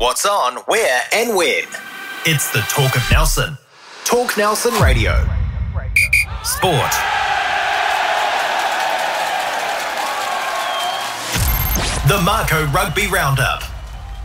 What's on, where and when. It's the Talk of Nelson. Talk Nelson Radio. Sport. The Mako Rugby Roundup.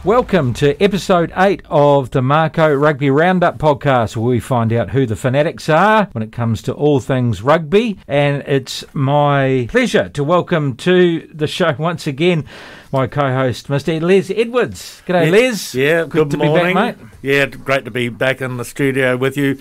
Welcome to episode 8 of the Mako Rugby Roundup podcast, where we find out who the fanatics are when it comes to all things rugby. And it's my pleasure to welcome to the show once again my co-host, Mr. Les Edwards. G'day, Les. Yeah, good morning. Be back, mate. Yeah, great to be back in the studio with you.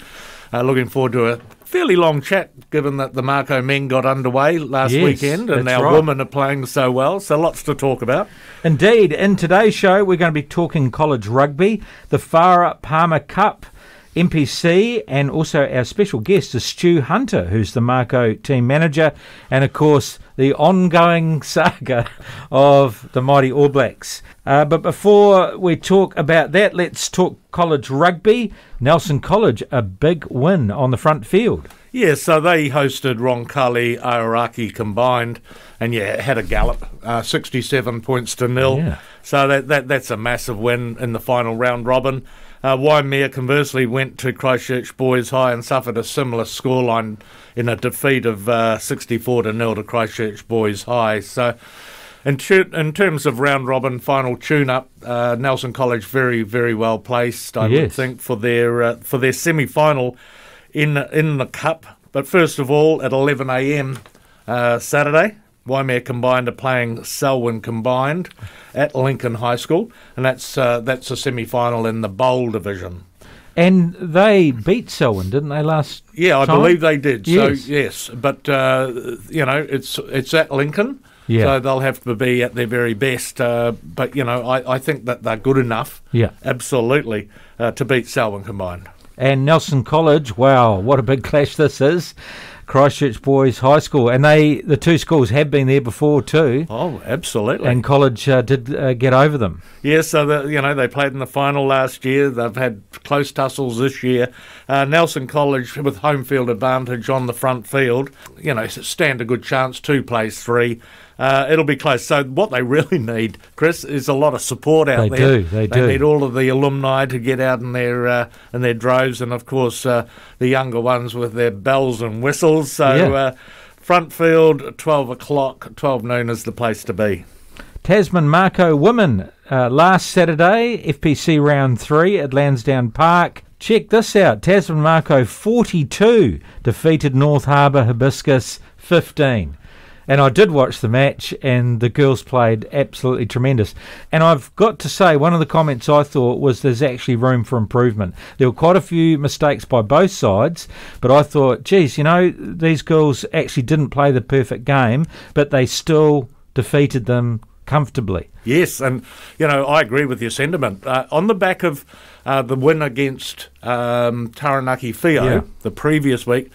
Looking forward to a fairly long chat, given that the Mako men got underway last weekend and our women are playing so well, so lots to talk about. Indeed. In today's show, we're going to be talking college rugby, the Farah Palmer Cup, NPC, and also our special guest is Stu Hunter, who's the Mako team manager, and of course the ongoing saga of the mighty All Blacks. But before we talk about that, let's talk college rugby. Nelson College, a big win on the front field. Yeah, so they hosted Roncalli, Aoraki combined, and had a gallop, 67 points to 0. Yeah. So that's a massive win in the final round robin. Waimea conversely went to Christchurch Boys High and suffered a similar scoreline in a defeat of 64 to 0 to Christchurch Boys High. So in terms of round robin final tune-up, Nelson College very, very well placed, I would think, for their semi-final in the Cup. But first of all, at 11 a.m. Saturday, Waimea Combined are playing Selwyn Combined at Lincoln High School, and that's a semi-final in the bowl division. And they beat Selwyn, didn't they, last Yeah, I time? believe they did. Yes. So, yes. But, it's at Lincoln, so they'll have to be at their very best. But, I think that they're good enough, absolutely, to beat Selwyn Combined. And Nelson College, wow, what a big clash this is. Christchurch Boys High School, and the two schools have been there before too. Oh, absolutely. And College did get over them. Yeah, so they played in the final last year. They've had close tussles this year. Nelson College with home field advantage on the front field, stand a good chance. 2 plays 3. It'll be close. So what they really need, Chris, is a lot of support out there. They do. They need all of the alumni to get out in their droves, and of course the younger ones with their bells and whistles. So front field, 12 o'clock, 12 noon is the place to be. Tasman Mako women last Saturday, FPC round 3 at Lansdowne Park. Check this out. Tasman Mako 42 defeated North Harbour Hibiscus 15. And I did watch the match, and the girls played absolutely tremendous. And I've got to say, one of the comments I thought was there's actually room for improvement. There were quite a few mistakes by both sides, but I thought, geez, these girls actually didn't play the perfect game, but they still defeated them comfortably. Yes, and, I agree with your sentiment. On the back of the win against Taranaki Whio the previous week,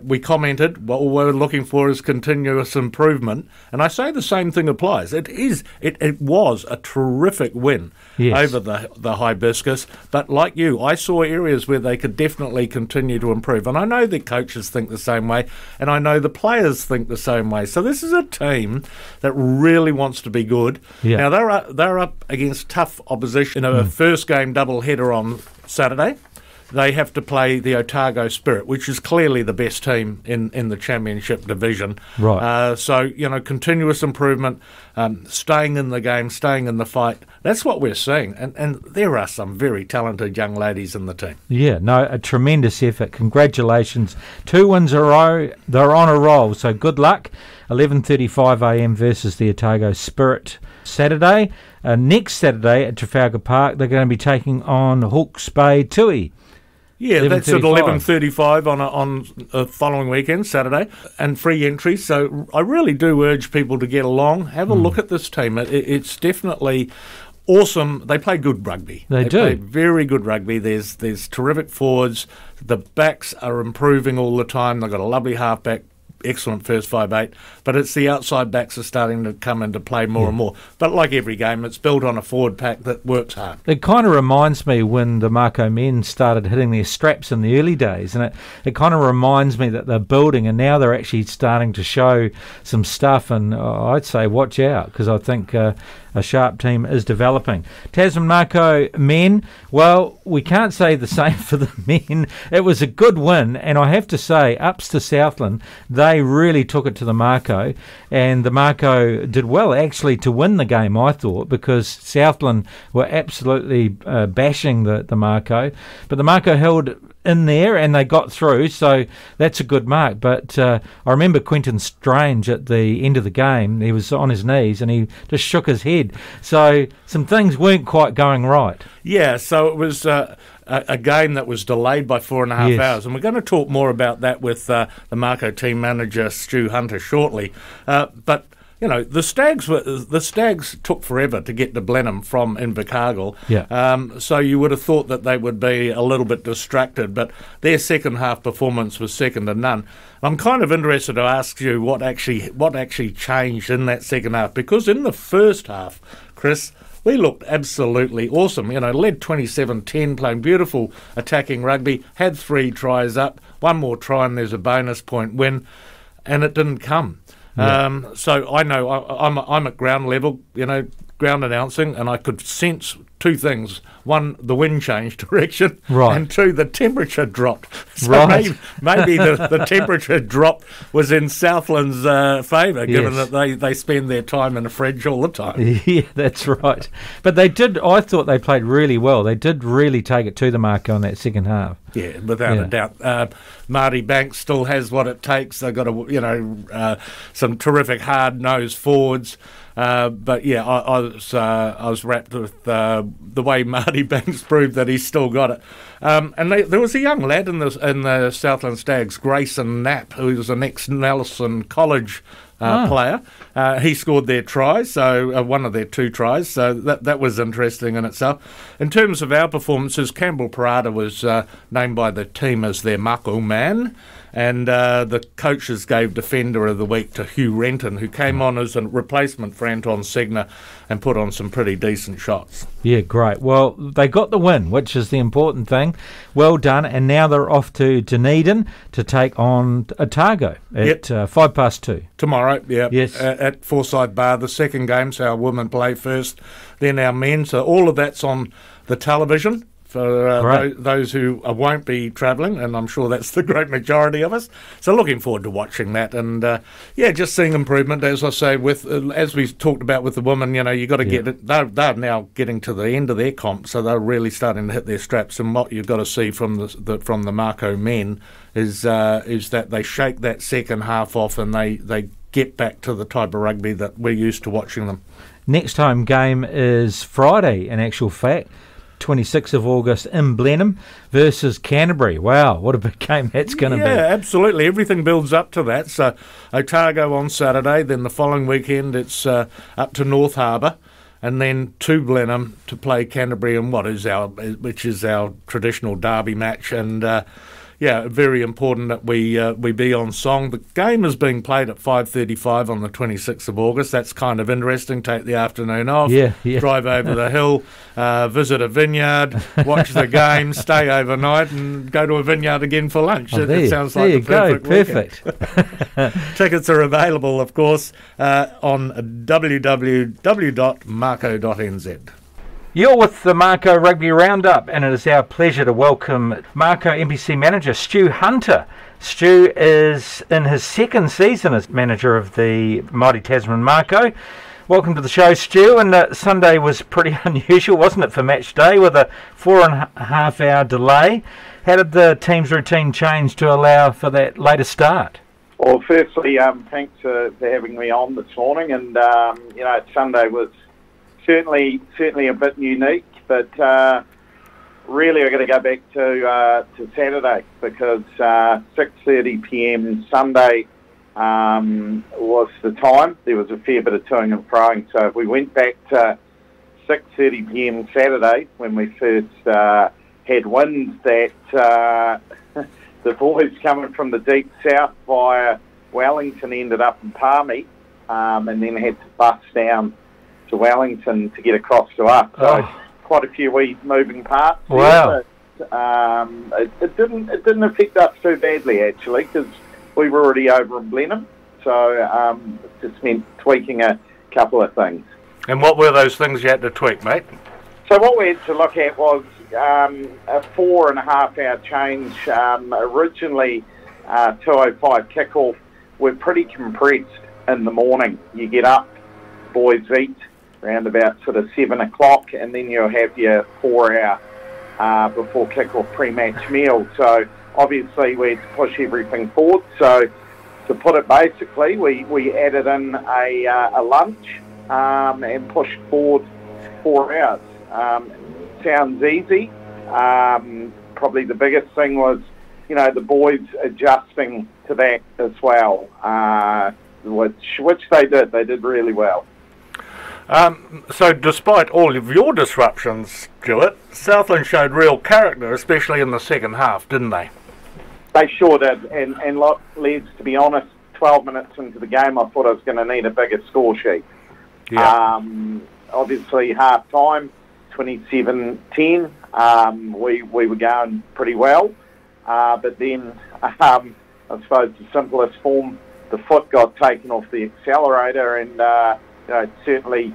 we commented what we're looking for is continuous improvement, and I say the same thing applies. It was a terrific win over the Hibiscus, but like you, I saw areas where they could definitely continue to improve, and I know the coaches think the same way, and I know the players think the same way. So this is a team that really wants to be good. Now they're up against tough opposition in a first game double header on Saturday. They have to play the Otago Spirit, which is clearly the best team in the championship division. Right. So, continuous improvement, staying in the game, staying in the fight. That's what we're seeing. And there are some very talented young ladies in the team. Yeah, no, a tremendous effort. Congratulations. 2 wins in a row. They're on a roll, so good luck. 11:35am versus the Otago Spirit Saturday. Next Saturday at Trafalgar Park, they're going to be taking on Hawke's Bay Tui. Yeah, that's at 11:35 on a following weekend, Saturday, and free entry. So I really do urge people to get along, have a look at this team. It's definitely awesome. They play good rugby. They do. Play very good rugby. There's terrific forwards. The backs are improving all the time. They've got a lovely halfback. Excellent first 5-8, but it's the outside backs are starting to come into play more and more. But like every game, it's built on a forward pack that works hard. It kind of reminds me when the Mako men started hitting their straps in the early days, and it kind of reminds me that they're building, and now they're actually starting to show some stuff, and I'd say watch out, because I think a sharp team is developing. Tasman Mako men, well, we can't say the same for the men. It was a good win, and I have to say, ups to Southland, they really took it to the Mako, and the Mako did well actually to win the game, I thought, because Southland were absolutely bashing the Mako, but the Mako held in there and they got through, so that's a good mark. But I remember Quentin Strange at the end of the game, he was on his knees and he just shook his head, so some things weren't quite going right. Yeah, so it was a game that was delayed by 4.5 hours, and we're going to talk more about that with the Mako team manager Stu Hunter shortly, but you know, the Stags took forever to get to Blenheim from Invercargill. Yeah. So you would have thought that they would be a little bit distracted, but their second half performance was second to none. I'm kind of interested to ask you what actually changed in that second half, because in the first half, Chris, we looked absolutely awesome. You know, led 27-10, playing beautiful attacking rugby, had 3 tries up, one more try and there's a bonus point win, and it didn't come. Yeah. So I know I'm at ground level, you know, ground announcing, and I could sense 2 things. 1, the wind changed direction, right, and 2, the temperature dropped. So right. maybe the temperature drop was in Southland's favour, given that they spend their time in a fridge all the time. Yeah, that's right. But I thought they played really well. They did really take it to the Mako in that second half. Yeah, without a doubt. Marty Banks still has what it takes. They've got some terrific hard-nosed forwards. But yeah, I was wrapped with the way Marty Banks proved that he's still got it. And there was a young lad in the Southland Stags, Grayson Knapp, who was an ex-Nelson College player. He scored their try, so one of their 2 tries, so that was interesting in itself. In terms of our performances, Campbell Parada was named by the team as their Mako man, and the coaches gave Defender of the Week to Hugh Renton, who came on as a replacement for Anton Segner and put on some pretty decent shots. Yeah, great. Well, they got the win, which is the important thing. Well done, and now they're off to Dunedin to take on Otago at 2:05. Tomorrow, yeah. Yes. At Forsyth Bar, the second game, so our women play first, then our men. So all of that's on the television for those who won't be travelling, and I'm sure that's the great majority of us. So looking forward to watching that, and just seeing improvement, as I say, with as we talked about with the women. You know, you got to get it. They're now getting to the end of their comp, so they're really starting to hit their straps. And what you've got to see from the Mako men is that they shake that second half off, and they get back to the type of rugby that we're used to watching them. Next home game is Friday, in actual fact. 26th of August in Blenheim versus Canterbury. Wow, what a big game that's going to be. Yeah, absolutely. Everything builds up to that. So Otago on Saturday, then the following weekend it's up to North Harbour, and then to Blenheim to play Canterbury in which is our traditional derby match. And very important that we be on song. The game is being played at 5:35 on the 26th of August. That's kind of interesting. Take the afternoon off, drive over the hill, visit a vineyard, watch the game, stay overnight, and go to a vineyard again for lunch. It sounds like a perfect weekend. Tickets are available, of course, on www.mako.nz. You're with the Mako Rugby Roundup, and it is our pleasure to welcome Mako NPC manager Stu Hunter. Stu is in his second season as manager of the mighty Tasman Mako. Welcome to the show, Stu. And Sunday was pretty unusual, wasn't it, for match day with a 4.5 hour delay? How did the team's routine change to allow for that later start? Well, firstly, thanks for having me on this morning. And Sunday was certainly a bit unique, but really we're going to go back to Saturday, because 6:30 p.m. Sunday was the time. There was a fair bit of toing and froing, so if we went back to 6:30 p.m. Saturday, when we first had winds that the boys coming from the deep south via Wellington ended up in Palmy, and then had to bus down to Wellington to get across to us. So quite a few wee moving parts. Wow. There, but, it didn't affect us too badly, actually, because we were already over in Blenheim. So it just meant tweaking a couple of things. And what were those things you had to tweak, mate? So what we had to look at was a 4.5 hour change. Originally, 2:05 kickoff. We're pretty compressed in the morning. You get up, boys eat around about sort of 7 o'clock, and then you'll have your 4 hour before kickoff pre-match meal. So obviously we had to push everything forward. So to put it basically, we added in a lunch and pushed forward 4 hours. Sounds easy. Probably the biggest thing was, the boys adjusting to that as well, which they did. They did really well. So despite all of your disruptions, Stuart, Southland showed real character, especially in the second half, didn't they? They sure did. And look, Les, to be honest, 12 minutes into the game, I thought I was going to need a bigger score sheet. Yeah. Obviously, half-time, 27-10, we were going pretty well. But then, I suppose the simplest form, the foot got taken off the accelerator, and certainly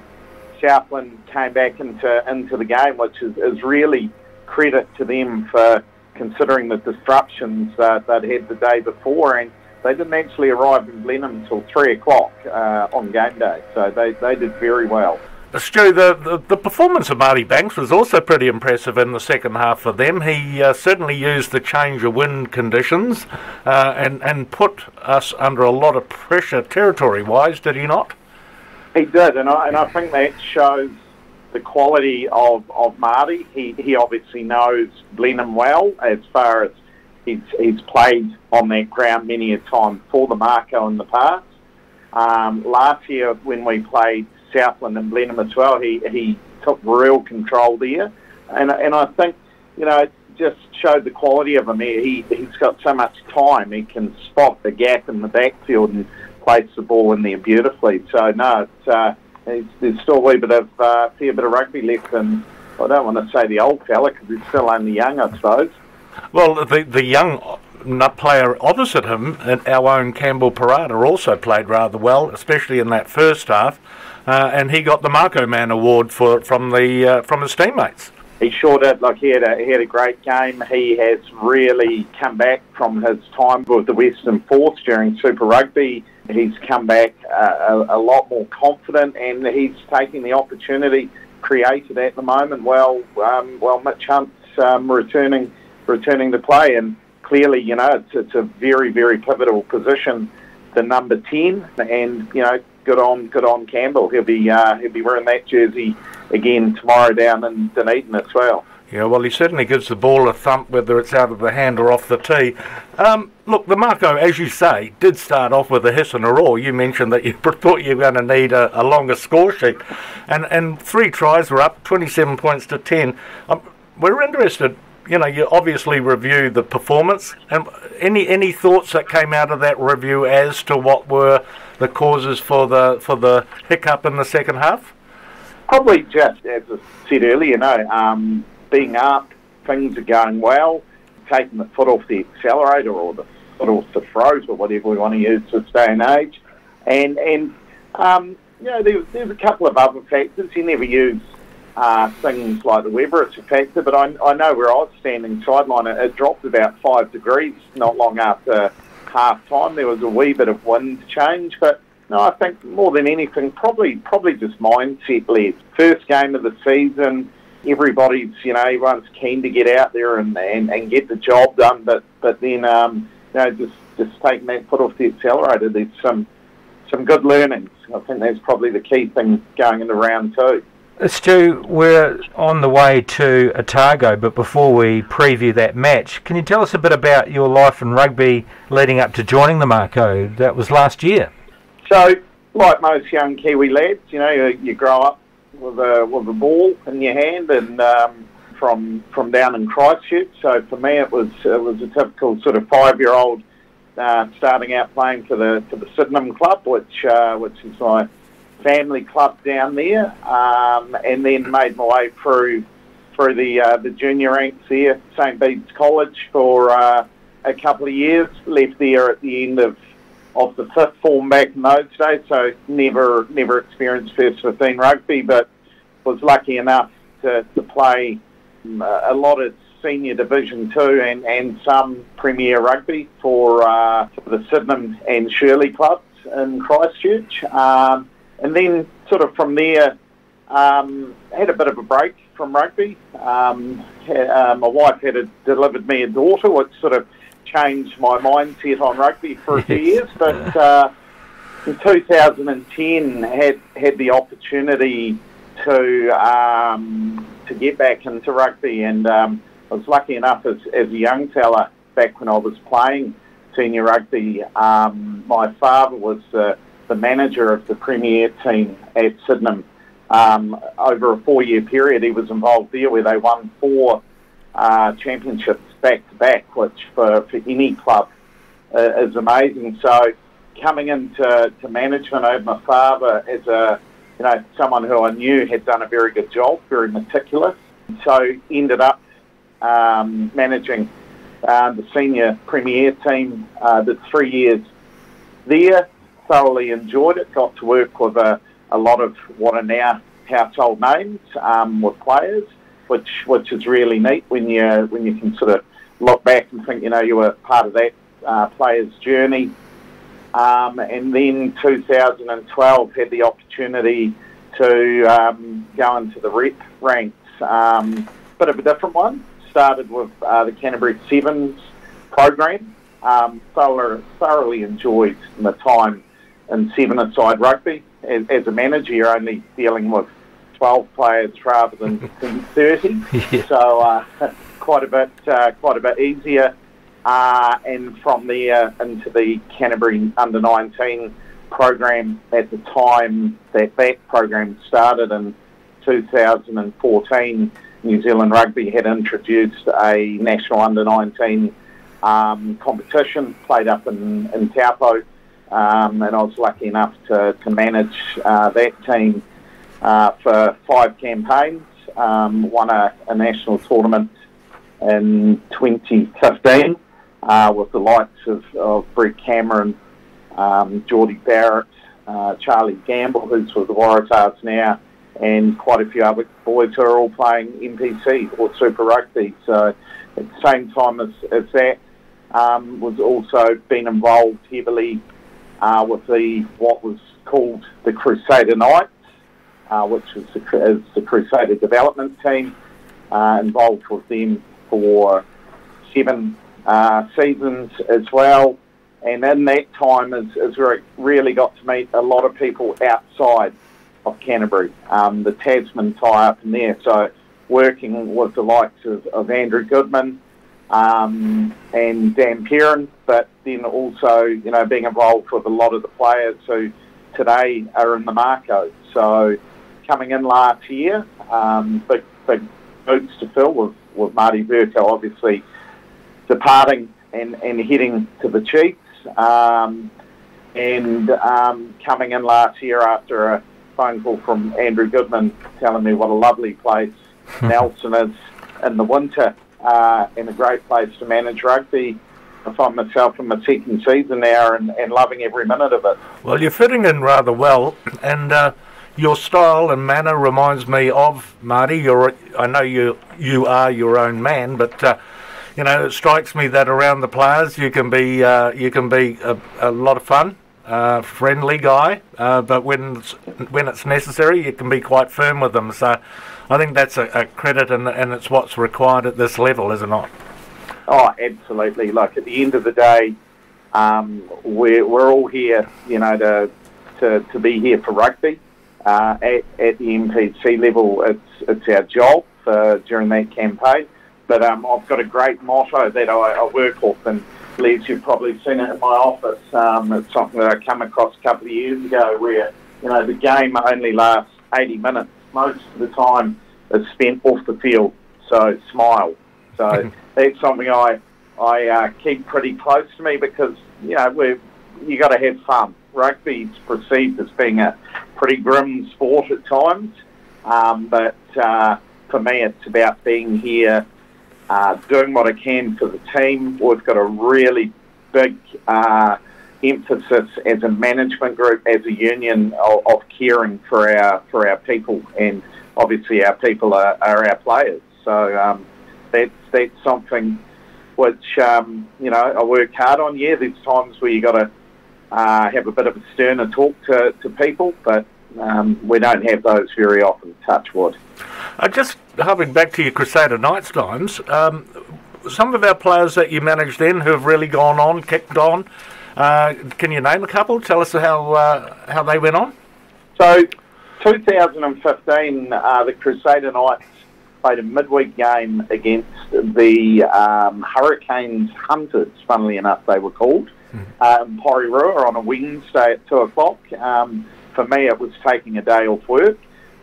Southland came back into the game, which is really credit to them for considering the disruptions they'd had the day before, and they didn't actually arrive in Blenheim until 3 o'clock on game day, so they did very well. Stu, the performance of Marty Banks was also pretty impressive in the second half for them. He certainly used the change of wind conditions and put us under a lot of pressure territory-wise, did he not? He did, and I think that shows the quality of Marty. He obviously knows Blenheim well, as far as he's played on that ground many a time for the Mako in the past. Last year when we played Southland and Blenheim as well, he took real control there, and I think it just showed the quality of him. He's got so much time. He can spot the gap in the backfield and place the ball in there beautifully. So no, there's still a wee bit of fair bit of rugby left, and I don't want to say the old fella because he's still only young, I suppose. Well, the young player opposite him, our own Campbell Parada, also played rather well, especially in that first half, and he got the Mako Man Award from his teammates. He sure did. Like he had a great game. He has really come back from his time with the Western Force during Super Rugby. He's come back a lot more confident, and he's taking the opportunity created at the moment. Well, Mitch Hunt's returning to play, and clearly, it's a very, very pivotal position, the number 10, and good on Campbell. He'll be wearing that jersey again tomorrow down in Dunedin as well. Yeah, well, he certainly gives the ball a thump, whether it's out of the hand or off the tee. Look, the Mako, as you say, did start off with a hiss and a roar. You mentioned that you thought you were going to need a longer score sheet, and 3 tries were up, 27 points to 10. We're interested. You obviously review the performance, and any thoughts that came out of that review as to what were the causes for the hiccup in the second half? Probably just, as I said earlier, being up, things are going well, taking the foot off the accelerator or the foot off the throat or whatever we want to use this day and age. And there's a couple of other factors. You never use things like the weather, it's a factor, but I know where I was standing sideline, it dropped about 5 degrees not long after half-time. There was a wee bit of wind change, but no, I think more than anything, probably just mindset led. First game of the season, everyone's keen to get out there and get the job done, but then just taking that foot off the accelerator, there's some good learnings. I think that's probably the key thing going into round 2. Stu, we're on the way to Otago, but before we preview that match, can you tell us a bit about your life in rugby leading up to joining the Mako? That was last year. So, like most young Kiwi lads, you grow up with a ball in your hand, and from down in Christchurch. So for me, it was a typical sort of 5-year-old starting out playing for the Sydenham club, which is my family club down there, and then made my way through the junior ranks there, St Bede's College for a couple of years. Left there at the end of of the fifth form back in those days, so never experienced first 15 rugby, but was lucky enough to play a lot of senior Division 2 and some Premier Rugby for the Sydenham and Shirley clubs in Christchurch. And then sort of from there, had a bit of a break from rugby. My wife had delivered me a daughter, which sort of changed my mindset on rugby for a few years. But in 2010, had the opportunity to get back into rugby, and I was lucky enough as a young fella back when I was playing senior rugby. My father was the manager of the Premier team at Sydenham. Over a 4-year period, he was involved there where they won 4 championships back to back, which for any club is amazing. So coming into management over my father as someone who I knew had done a very good job, very meticulous. So ended up managing the senior Premier team. Did 3 years there. Thoroughly enjoyed it. Got to work with a lot of what are now household names with players, which is really neat when you can sort of look back and think you were part of that player's journey. And then 2012 had the opportunity to go into the rep ranks. Bit of a different one. Started with the Canterbury Sevens program. Thoroughly enjoyed my time in 7-a-side rugby. As a manager, you're only dealing with 12 players rather than 30. Yeah. So quite a bit easier. And from there into the Canterbury Under-19 program at the time that program started in 2014. New Zealand Rugby had introduced a national Under-19 competition, played up in Taupo, and I was lucky enough to manage that team for 5 campaigns. Won a national tournament in 2015 with the likes of Brett Cameron, Geordie Barrett, Charlie Gamble, who's with the Waratahs now, and quite a few other boys who are all playing NPC or Super Rugby. So at the same time as that, was also been involved heavily with what was called the Crusader Knights, which is the Crusader development team, involved with them for 7 seasons as well. And in that time is where I really got to meet a lot of people outside of Canterbury, the Tasman tie-up in there. So working with the likes of Andrew Goodman and Dan Perrin, but then also, being involved with a lot of the players who today are in the Mako. So coming in last year, big boots to fill with Marty Verco obviously departing and heading to the Chiefs. And coming in last year after a phone call from Andrew Goodman telling me what a lovely place Nelson is in the winter and a great place to manage rugby. I find myself in my second season now and loving every minute of it. Well, you're fitting in rather well, and your style and manner reminds me of Marty. I know you are your own man, but it strikes me that around the players you can be a lot of fun. Friendly guy, but when it's necessary, you can be quite firm with them. So I think that's a credit, and it's what's required at this level, is it not? Oh, absolutely. Like, at the end of the day, we're all here, to be here for rugby. At the MPC level, it's our job during that campaign. But I've got a great motto that I work off, and Les, you've probably seen it in my office. It's something that I come across a couple of years ago where, the game only lasts 80 minutes. Most of the time is spent off the field, so smile. So that's something I keep pretty close to me because, you got to have fun. Rugby's perceived as being a pretty grim sport at times, but for me it's about being here, doing what I can for the team. We've got a really big emphasis as a management group, as a union, of caring for our people, and obviously our people are our players. So that's something which I work hard on. Yeah, there's times where you got to have a bit of a sterner talk to people, but we don't have those very often, touch wood. Just harping back to your Crusader Knights times, some of our players that you managed then who have really gone on, kicked on, can you name a couple? Tell us how they went on. So 2015, the Crusader Knights played a midweek game against the Hurricanes Hunters, funnily enough they were called, in Porirua on a Wednesday at 2 o'clock. For me, it was taking a day off work,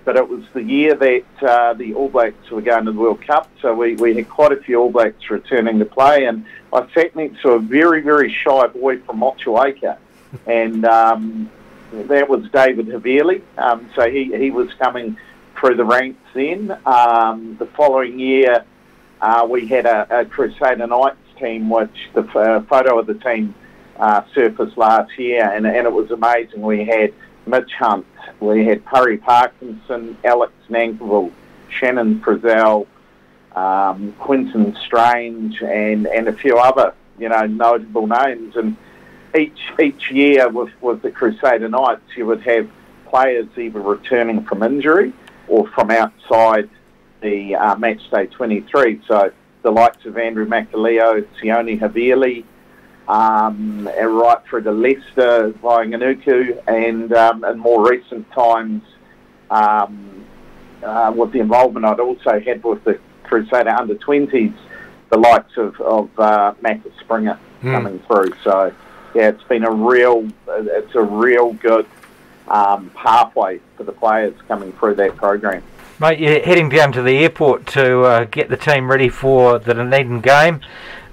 but it was the year that the All Blacks were going to the World Cup, so we had quite a few All Blacks returning to play, and I sat next to a very, very shy boy from Motueka, and that was David Havili. So he was coming through the ranks then. The following year, we had a Crusader Knights team, which the photo of the team surfaced last year, and it was amazing. We had Mitch Hunt, we had Purry Parkinson, Alex Nankivell, Shannon Frizzell, Quinton Strange, and a few other notable names. And each year with the Crusader Knights, you would have players either returning from injury or from outside the Matchday 23. So the likes of Andrew Makaleo, Sione Havili, right through to Leicester, Vainganuku, and in more recent times, with the involvement I'd also had with the Crusader under-20s, the likes of Mako Springer coming through. So yeah, it's been a real good pathway for the players coming through that program. Mate, you're heading down to the airport to get the team ready for the Dunedin game.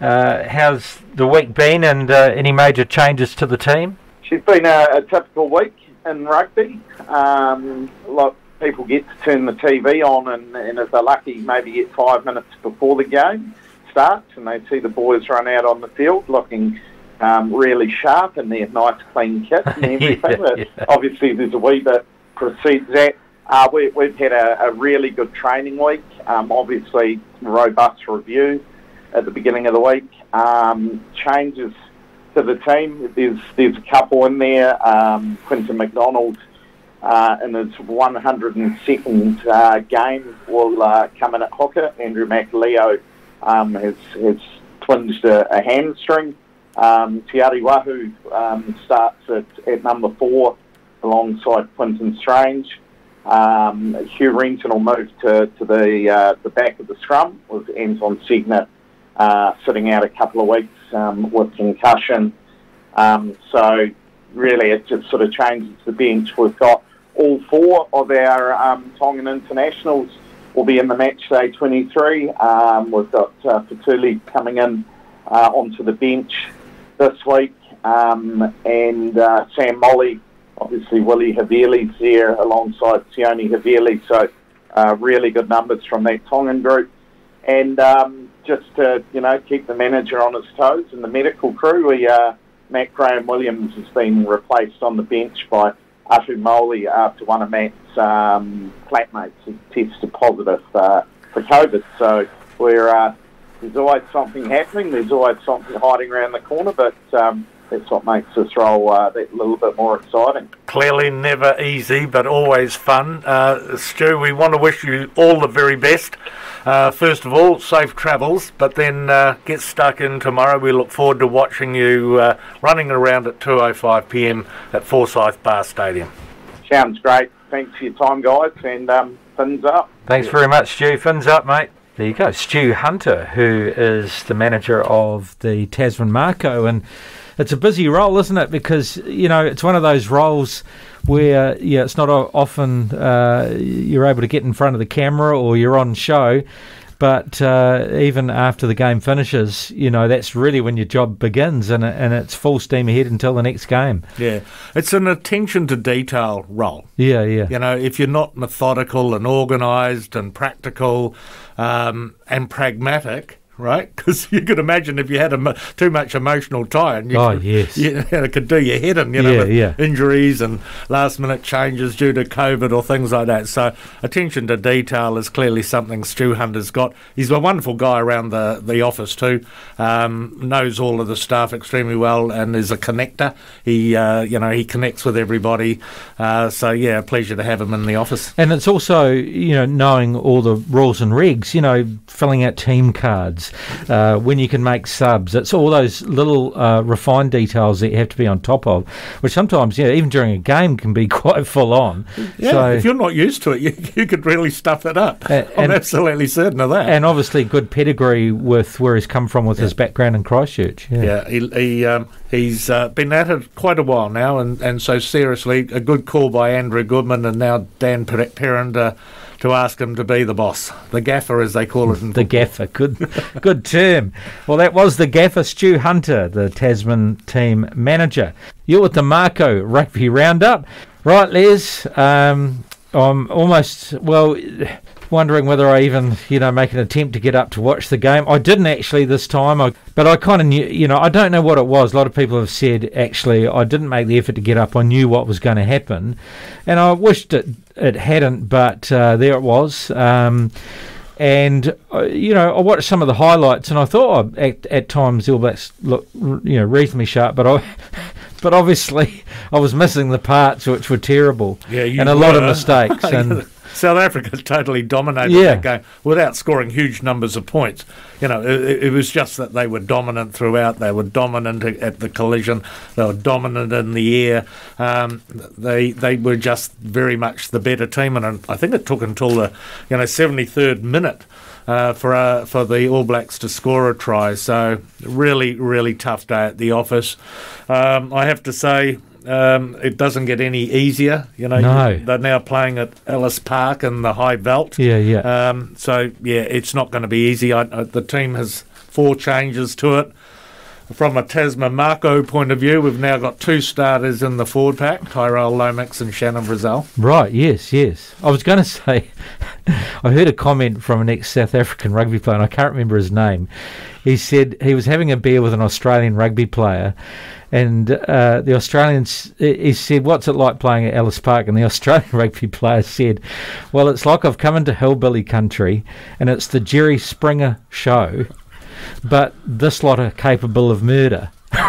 How's the week been, and any major changes to the team? It's been a typical week in rugby. Look, people get to turn the TV on, and if they're lucky, maybe get 5 minutes before the game starts, and they see the boys run out on the field looking really sharp in their nice clean kit and everything. Yeah. Obviously, there's a wee bit precedes that. We've had a really good training week. Obviously, robust review at the beginning of the week. Changes to the team. There's a couple in there. Quinton McDonald in his 102nd game will come in at hooker. Andrew Makaleo has twinged a hamstring. Tiari Wahu starts at number 4 alongside Quinton Strange. Hugh Renton will move to the back of the scrum with Anton Segner sitting out a couple of weeks with concussion. So really it just sort of changes the bench. We've got all 4 of our Tongan internationals will be in the Matchday 23. We've got Fatuli coming in onto the bench this week, and Sam Molly. Obviously, Willie Havili's there alongside Sione Havili, so really good numbers from that Tongan group. And just to keep the manager on his toes and the medical crew, Matt Graham Williams has been replaced on the bench by Atu Moli after one of Matt's flatmates who tested positive for COVID. So there's always something happening. There's always something hiding around the corner, but that's what makes this role that little bit more exciting. Clearly never easy, but always fun. Stu, we want to wish you all the very best. First of all, safe travels, but then get stuck in tomorrow. We look forward to watching you running around at 2:05 p.m. at Forsyth Bar Stadium. Sounds great. Thanks for your time, guys, and fins up. Thanks very much, Stu. Fins up, mate. There you go, Stu Hunter, who is the manager of the Tasman Mako, and it's a busy role, isn't it? Because, it's one of those roles where, it's not often you're able to get in front of the camera or you're on show, but even after the game finishes, that's really when your job begins, and it's full steam ahead until the next game. Yeah, it's an attention to detail role. Yeah. If you're not methodical and organised and practical and pragmatic, right? Because you could imagine if you had too much emotional tie, and yes. it could do your head in, with injuries and last-minute changes due to COVID or things like that. So attention to detail is clearly something Stu Hunter's got. He's a wonderful guy around the office too. Knows all of the staff extremely well and is a connector. He connects with everybody. So a pleasure to have him in the office. And it's also, knowing all the rules and regs, filling out team cards, when you can make subs. It's all those little refined details that you have to be on top of, which sometimes, even during a game can be quite full on. Yeah, so, if you're not used to it, you could really stuff it up. I'm absolutely certain of that. And obviously good pedigree with where he's come from with his background in Christchurch. He's been at it quite a while now, and so seriously, a good call by Andrew Goodman and now Dan Perrin to ask him to be the boss, the gaffer as they call it. The gaffer, good term. Well, that was the gaffer, Stu Hunter, the Tasman team manager. You're with the Mako Rugby Roundup. Right, Les, I'm almost, wondering whether I even, make an attempt to get up to watch the game. I didn't actually this time, but I kind of knew, I don't know what it was. A lot of people have said, actually, I didn't make the effort to get up. I knew what was going to happen, and I wished it hadn't, but there it was. And, I watched some of the highlights, and I thought at times the All Blacks looked, reasonably sharp, but obviously I was missing the parts which were terrible, and a lot of mistakes. And South Africa totally dominated that game without scoring huge numbers of points. It was just that they were dominant throughout. They were dominant at the collision. They were dominant in the air. They were just very much the better team, and I think it took until the 73rd minute for the All Blacks to score a try. So really, really tough day at the office. I have to say, it doesn't get any easier. No. They're now playing at Ellis Park in the high veld. It's not going to be easy. The team has 4 changes to it. From a Tasman Mako point of view, we've now got 2 starters in the forward pack, Tyrell Lomax and Shannon Frizzell. Right, yes. I was going to say, I heard a comment from an ex-South African rugby player, and I can't remember his name. He said he was having a beer with an Australian rugby player, and the Australians, he said, what's it like playing at Ellis Park? And the Australian rugby player said, well, it's like I've come into hillbilly country, and it's the Jerry Springer show, but this lot are capable of murder. I'm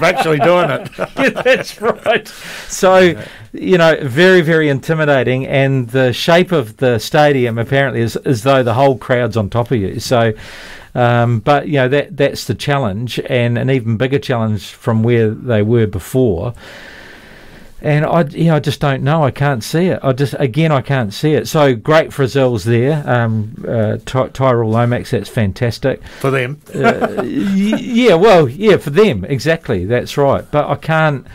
actually doing it. Yeah, that's right. So, very, very intimidating, and the shape of the stadium apparently is as though the whole crowd's on top of you. So, but that's the challenge, and an even bigger challenge from where they were before. And I just don't know. I can't see it. I can't see it. So great Frizzell's there. Tyrell Lomax, that's fantastic for them. for them, exactly. That's right. But I can't.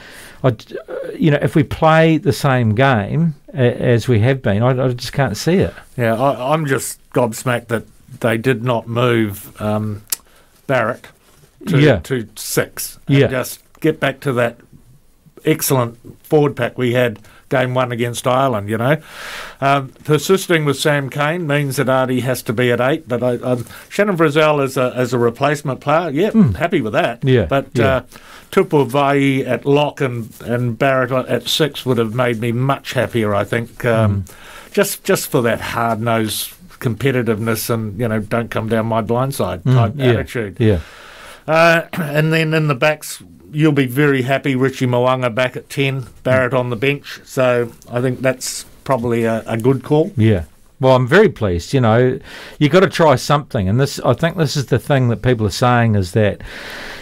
If we play the same game as we have been, I just can't see it. Yeah, I'm just gobsmacked that they did not move Barrett to 6. And just get back to that excellent forward pack we had game 1 against Ireland. Persisting with Sam Cane means that Artie has to be at 8, but Shannon Frizzell as a replacement player, happy with that. But Tupuvai at lock and Barrett at 6 would have made me much happier, I think, just for that hard-nosed competitiveness and don't come down my blindside type attitude. And then in the backs, you'll be very happy. Richie Moanga back at 10, Barrett on the bench. So I think that's probably a good call. Yeah. Well, I'm very pleased. You've got to try something. And I think this is the thing that people are saying is that,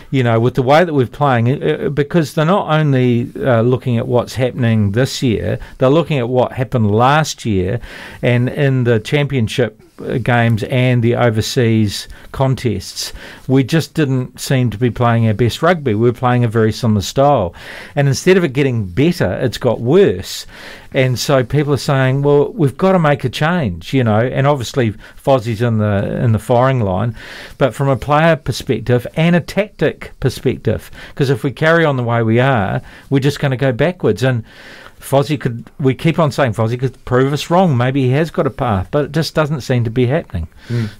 with the way that we're playing, because they're not only looking at what's happening this year, they're looking at what happened last year and in the championship games and the overseas contests. We just didn't seem to be playing our best rugby. We were playing a very similar style. And instead of it getting better, it's got worse. And so people are saying, well, we've got to make a change, and obviously Fozzie's in the firing line, but from a player perspective and a tactic perspective, because if we carry on the way we are, we're just going to go backwards. And we keep on saying Fozzie could prove us wrong. Maybe he has got a path, but it just doesn't seem to be happening.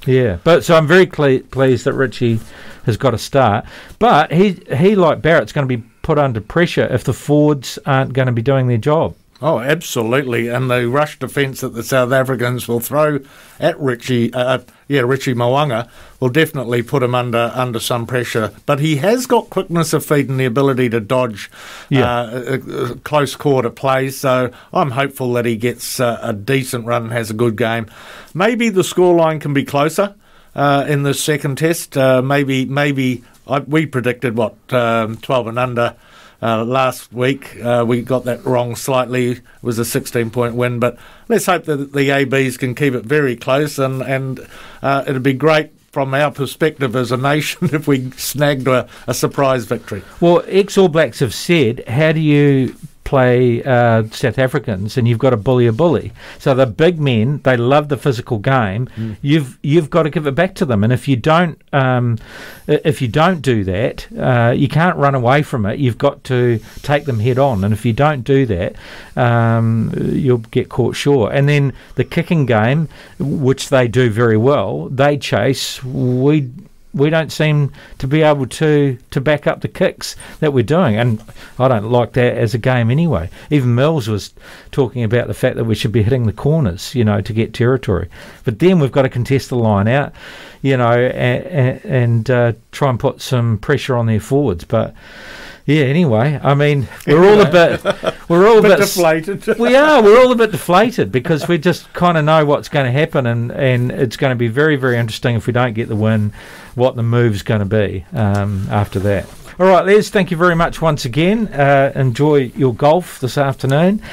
Yeah, but so I'm very pleased that Richie has got a start. But he like Barrett's going to be put under pressure if the forwards aren't going to be doing their job. Oh, absolutely. And the rush defence that the South Africans will throw at Richie Mo'unga will definitely put him under some pressure. But he has got quickness of feet and the ability to dodge close quarter plays. So I'm hopeful that he gets a decent run and has a good game. Maybe the scoreline can be closer in the second test. We predicted, 12 and under. Last week we got that wrong slightly. It was a 16-point win, but let's hope that the ABs can keep it very close, and it'd be great from our perspective as a nation if we snagged a surprise victory. Well, ex-All Blacks have said, how do you play South Africans, and you've got to bully a bully. So the big men, they love the physical game. You've got to give it back to them, and if you don't do that, you can't run away from it. You've got to take them head on, and if you don't do that, you'll get caught short. And then the kicking game, which they do very well, they chase. We don't seem to be able to back up the kicks that we're doing, and I don't like that as a game anyway. Even Mills was talking about the fact that we should be hitting the corners, to get territory. But then we've got to contest the line out, and try and put some pressure on their forwards. But yeah, anyway, I mean, we're all a bit deflated. We're all a bit deflated because we just kind of know what's going to happen, and it's going to be very, very interesting if we don't get the win, what the move's going to be after that. All right, Les, thank you very much once again. Enjoy your golf this afternoon.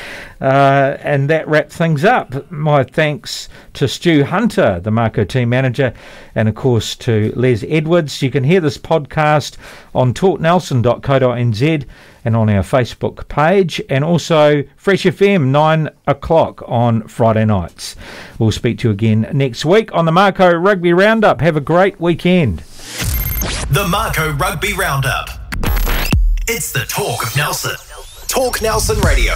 And that wraps things up. My thanks to Stu Hunter, the Mako team manager, and of course to Les Edwards. You can hear this podcast on talknelson.co.nz and on our Facebook page, and also Fresh FM 9 o'clock on Friday nights. We'll speak to you again next week on the Mako Rugby Roundup. Have a great weekend. The Mako Rugby Roundup. It's the talk of Nelson. Talk Nelson Radio.